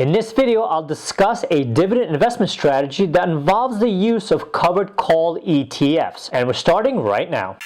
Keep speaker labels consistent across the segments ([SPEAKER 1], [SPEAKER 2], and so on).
[SPEAKER 1] In this video, I'll discuss a dividend investment strategy that involves the use of covered call ETFs, and we're starting right now.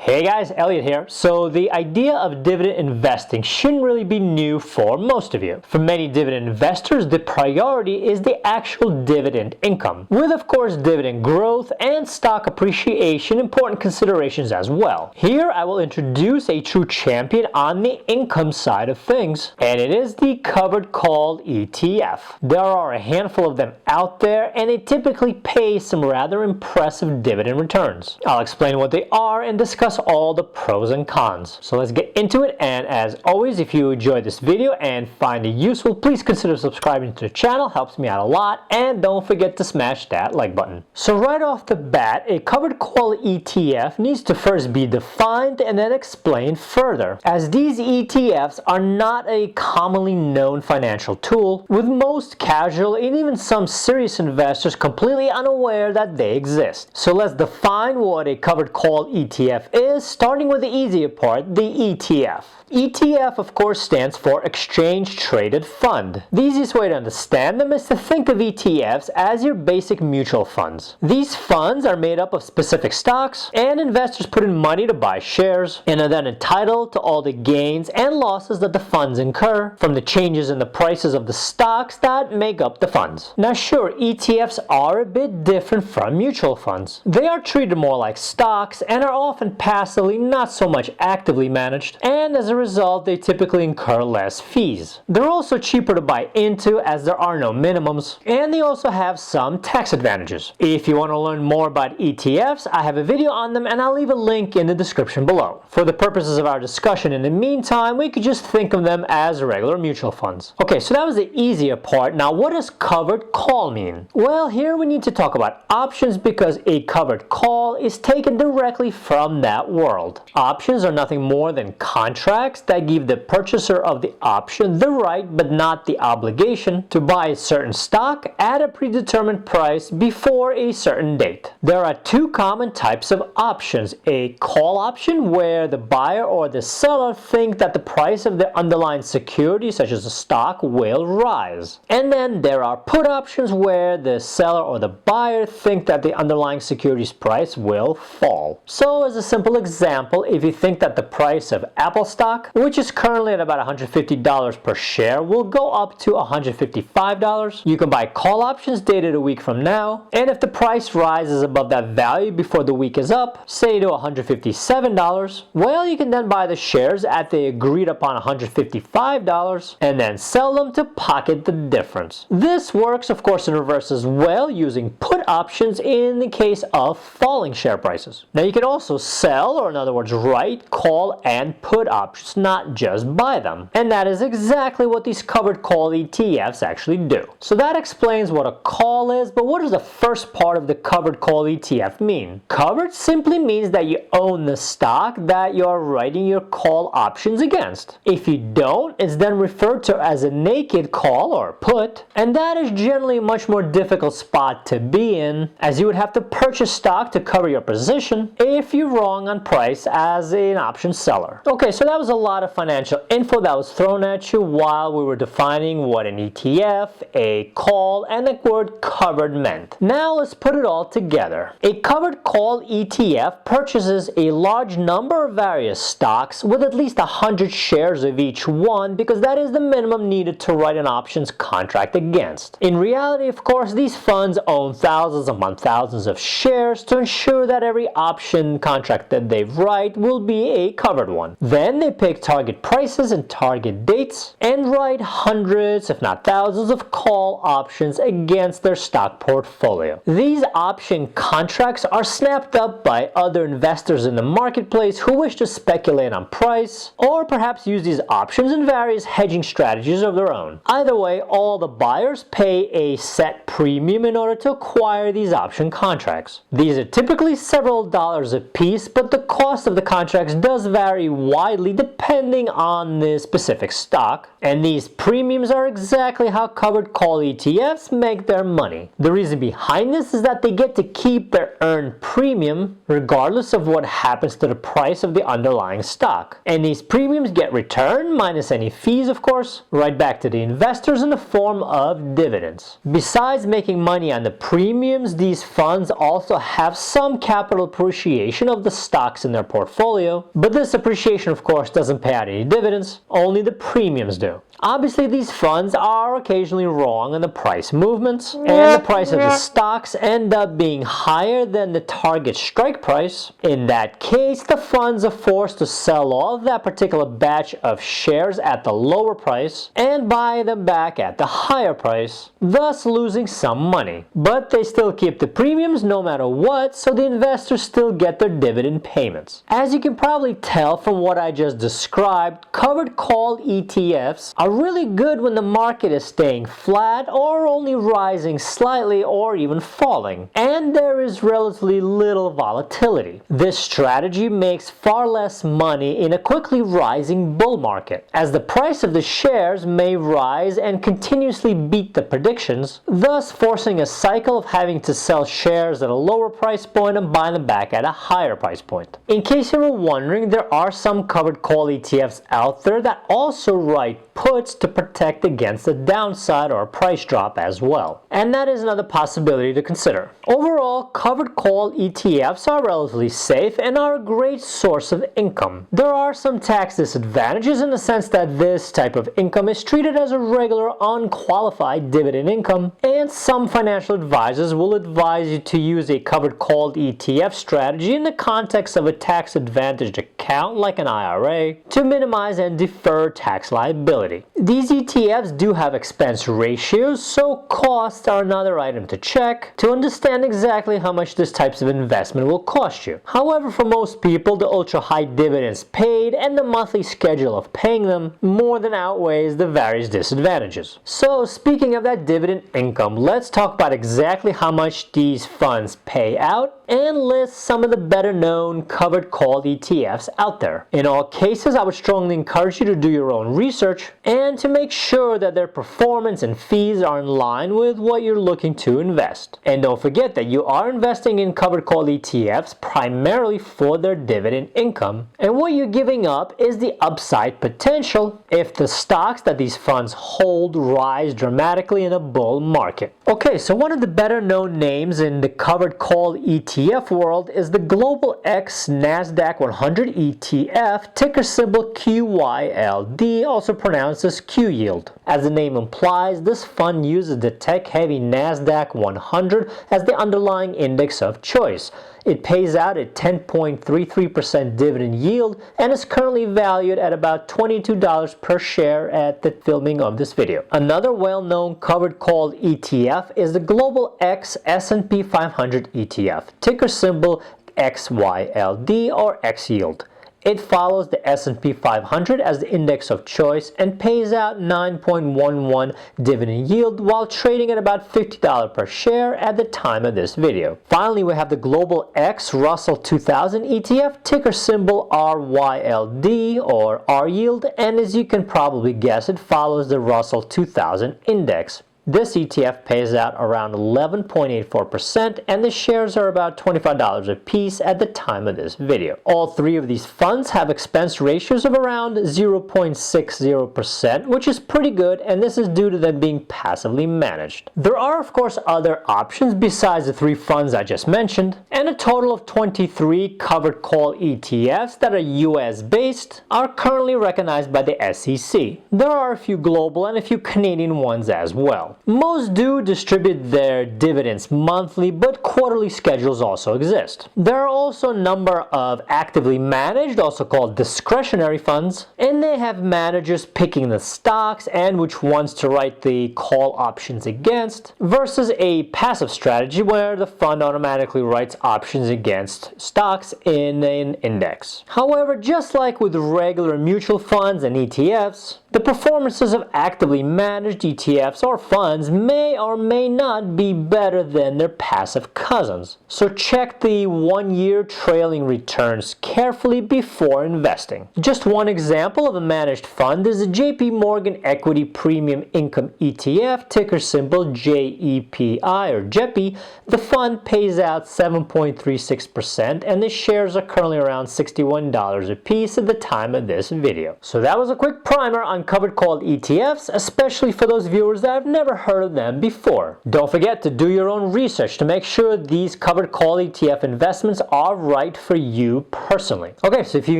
[SPEAKER 1] Hey guys, Elliot here. So the idea of dividend investing shouldn't really be new for most of you. For many dividend investors, the priority is the actual dividend income, with of course dividend growth and stock appreciation important considerations as well. Here I will introduce a true champion on the income side of things, and it is the covered call ETF. There are a handful of them out there, and they typically pay some rather impressive dividend returns. I'll explain what they are and discuss all the pros and cons. So let's get into it, and as always, if you enjoyed this video and find it useful, please consider subscribing to the channel. Helps me out a lot, and don't forget to smash that like button. So right off the bat, a covered call ETF needs to first be defined and then explained further, as these ETFs are not a commonly known financial tool, with most casual and even some serious investors completely unaware that they exist. So let's define what a covered call ETF is, starting with the easier part, the ETF. ETF, of course, stands for Exchange Traded Fund. The easiest way to understand them is to think of ETFs as your basic mutual funds. These funds are made up of specific stocks, and investors put in money to buy shares, and are then entitled to all the gains and losses that the funds incur from the changes in the prices of the stocks that make up the funds. Now sure, ETFs are a bit different from mutual funds. They are treated more like stocks and are often passively, not so much actively managed, and as a result, they typically incur less fees. They're also cheaper to buy into as there are no minimums, and they also have some tax advantages. If you want to learn more about ETFs, I have a video on them, and I'll leave a link in the description below. For the purposes of our discussion in the meantime, we could just think of them as regular mutual funds. Okay, so that was the easier part. Now what does covered call mean? Well, here we need to talk about options, because a covered call is taken directly from that world. Options are nothing more than contracts that give the purchaser of the option the right, but not the obligation, to buy a certain stock at a predetermined price before a certain date. There are two common types of options: a call option, where the buyer or the seller think that the price of the underlying security, such as a stock, will rise. And then there are put options, where the seller or the buyer think that the underlying security's price will fall. So as a simple example, if you think that the price of Apple stock, which is currently at about $150 per share, will go up to $155, you can buy call options dated a week from now, and if the price rises above that value before the week is up, say to $157, well, you can then buy the shares at the agreed upon $155 and then sell them to pocket the difference. This works, of course, in reverse as well, using put options in the case of falling share prices. Now you can also sell, or in other words write, call and put options, not just buy them. And that is exactly what these covered call ETFs actually do. So that explains what a call is, but what does the first part of the covered call ETF mean? Covered simply means that you own the stock that you're writing your call options against. If you don't, it's then referred to as a naked call or put, and that is generally a much more difficult spot to be in, as you would have to purchase stock to cover your position if you're wrong on price as an option seller. Okay, so that was a lot of financial info that was thrown at you while we were defining what an ETF, a call, and the word covered meant. Now let's put it all together. A covered call ETF purchases a large number of various stocks with at least 100 shares of each one, because that is the minimum needed to write an options contract against. In reality, of course, these funds own thousands upon thousands of shares to ensure that every option contract that they write will be a covered one. Then they pick target prices and target dates and write hundreds, if not thousands, of call options against their stock portfolio. These option contracts are snapped up by other investors in the marketplace who wish to speculate on price, or perhaps use these options in various hedging strategies of their own. Either way, all the buyers pay a set premium in order to acquire these option contracts. These are typically several dollars a piece, but the cost of the contracts does vary widely depending on the specific stock, and these premiums are exactly how covered call ETFs make their money. The reason behind this is that they get to keep their earned premium regardless of what happens to the price of the underlying stock. And these premiums get returned, minus any fees of course, right back to the investors in the form of dividends. Besides making money on the premiums, these funds also have some capital appreciation of the stocks in their portfolio, but this appreciation of course doesn't pay out any dividends, only the premiums do. Obviously, these funds are occasionally wrong in the price movements, and the price of the stocks end up being higher than the target strike price. In that case, the funds are forced to sell off that particular batch of shares at the lower price and buy them back at the higher price, thus losing some money. But they still keep the premiums no matter what, so the investors still get their dividend payments. As you can probably tell from what I just described, covered call ETFs are really good when the market is staying flat or only rising slightly or even falling, and there is relatively little volatility. This strategy makes far less money in a quickly rising bull market, as the price of the shares may rise and continuously beat the predictions, thus forcing a cycle of having to sell shares at a lower price point and buy them back at a higher price point. In case you were wondering, there are some covered call ETFs out there that also write puts to protect against a downside or a price drop as well. And that is another possibility to consider. Overall, covered call ETFs are relatively safe and are a great source of income. There are some tax disadvantages in the sense that this type of income is treated as a regular unqualified dividend income, and some financial advisors will advise you to use a covered call ETF strategy in the context of a tax advantaged account like an IRA to minimize and defer tax liability. These ETFs do have expense ratios, so costs are another item to check to understand exactly how much this type of investment will cost you. However, for most people, the ultra high dividends paid and the monthly schedule of paying them more than outweighs the various disadvantages. So speaking of that dividend income, let's talk about exactly how much these funds pay out and list some of the better known covered call ETFs out there. In all cases, I would strongly encourage you to do your own research and to make sure that their performance and fees are in line with what you're looking to invest. And don't forget that you are investing in covered call ETFs primarily for their dividend income, and what you're giving up is the upside potential if the stocks that these funds hold rise dramatically in a bull market. Okay, so one of the better known names in the covered call ETF world is the Global X NASDAQ 100 ETF, ticker symbol QYLD, also pronounced as Q yield. As the name implies, this fund uses the tech-heavy NASDAQ 100 as the underlying index of choice. It pays out a 10.33% dividend yield and is currently valued at about $22 per share at the filming of this video. Another well-known covered call ETF is the Global X S&P 500 ETF, ticker symbol XYLD or X yield. It follows the S&P 500 as the index of choice and pays out 9.11 dividend yield while trading at about $50 per share at the time of this video. Finally, we have the Global X Russell 2000 ETF, ticker symbol RYLD or R yield, and as you can probably guess, it follows the Russell 2000 index. This ETF pays out around 11.84% and the shares are about $25 a piece at the time of this video. All three of these funds have expense ratios of around 0.60%, which is pretty good, and this is due to them being passively managed. There are of course other options besides the three funds I just mentioned, and a total of 23 covered call ETFs that are US based are currently recognized by the SEC. There are a few global and a few Canadian ones as well. Most do distribute their dividends monthly, but quarterly schedules also exist. There are also a number of actively managed, also called discretionary funds, and they have managers picking the stocks and which ones to write the call options against, versus a passive strategy where the fund automatically writes options against stocks in an index. However, just like with regular mutual funds and ETFs, The performances of actively managed ETFs or funds may or may not be better than their passive cousins. So check the 1-year trailing returns carefully before investing. Just one example of a managed fund is the JP Morgan Equity Premium Income ETF, ticker symbol JEPI or JEPI. The fund pays out 7.36% and the shares are currently around $61 a piece at the time of this video. So that was a quick primer on covered called ETFs, especially for those viewers that have never heard of them before. Don't forget to do your own research to make sure these covered call ETF investments are right for you personally. Okay, so if you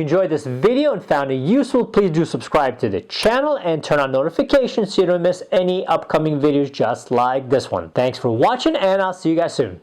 [SPEAKER 1] enjoyed this video and found it useful, please do subscribe to the channel and turn on notifications so you don't miss any upcoming videos just like this one. Thanks for watching and I'll see you guys soon.